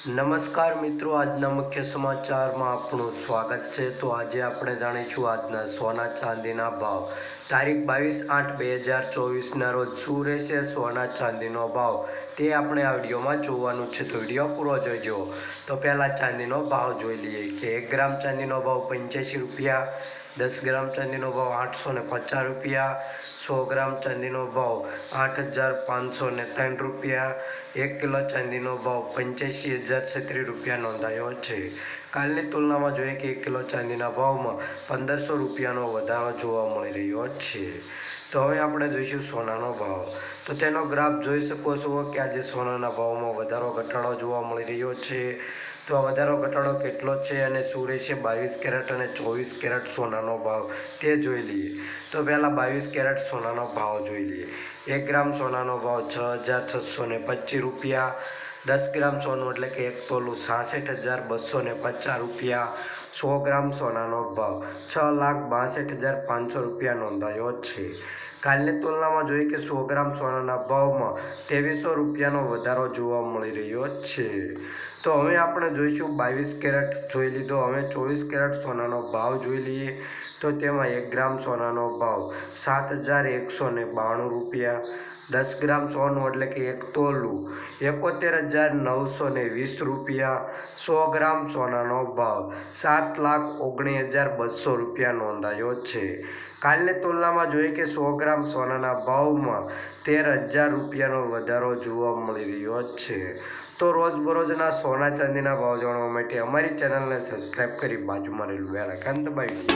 નમસ્કાર મિત્રો, આજના મુખ્ય સમાચારમાં આપનું સ્વાગત છે। તો આજે આપણે જાણીશું આજના સોના ચાંદીના ભાવ તારીખ 22/8/2024ના રોજ શું રહેશે સોના ચાંદીનો ભાવ તે આપણે આ વિડીયોમાં જોવાનું છે, તો વિડીયો પૂરો જોઈજો। તો પહેલાં ચાંદીનો ભાવ જોઈ લઈએ કે 1 ગ્રામ ચાંદીનો ભાવ 85 રૂપિયા, 10 ગ્રામ ચાંદીનો ભાવ 850 રૂપિયા, 100 ગ્રામ ચાંદીનો ભાવ 8503 રૂપિયા, 1 કિલો ચાંદીનો ભાવ 85,036 રૂપિયા નોંધાયો છે। કાલની તુલનામાં જોઈએ કે 1 કિલો ચાંદીના ભાવમાં 1500 રૂપિયાનો વધારો જોવા મળી રહ્યો છે। તો હવે આપણે જોઈશું સોનાનો ભાવ, તો તેનો ગ્રાફ જોઈ શકો છો કે આજે સોનાના ભાવમાં વધારો ઘટાડો જોવા મળી રહ્યો છે। તો આ વધારો ઘટાડો કેટલો છે અને શું રહેશે 22 કેરેટ અને 24 કેરેટ સોનાનો ભાવ તે જોઈ લઈએ। તો પહેલાં 22 કેરેટ સોનાનો ભાવ જોઈ લઈએ। 1 ગ્રામ સોનાનો ભાવ 6,625 રૂપિયા, 10 ગ્રામ સોનું એટલે કે 1 તોલું 66,250 રૂપિયા, 100 ગ્રામ સોનાનો ભાવ 6,62,500 રૂપિયા નોંધાયો છે। કાલની તુલનામાં જોઈએ કે 100 ગ્રામ સોનાના ભાવમાં 2300 રૂપિયાનો વધારો જોવા મળી રહ્યો છે। તો હવે આપણે જોઈશું 22 કેરેટ જોઈ લીધો, હવે 24 કેરેટ સોનાનો ભાવ જોઈ લઈએ। તો તેમાં 1 ગ્રામ સોનાનો ભાવ 7,192 રૂપિયા, 10 ગ્રામ સોનું એટલે કે 1 તોલું 71,920 રૂપિયા, 100 ગ્રામ સોનાનો ભાવ 7,19,200 રૂપિયા નોંધાયો છે। કાલની તુલનામાં જોઈએ કે 100 ગ્રામ સોનાના ભાવમાં 13,000 રૂપિયાનો વધારો જોવા મળી રહ્યો છે। તો રોજબરોજના સોના ચાંદીના ભાવ જાણવા માટે અમારી ચેનલને સબસ્ક્રાઈબ કરી બાજુમાં રહેલું બેલ આઇકન દબાવી દો।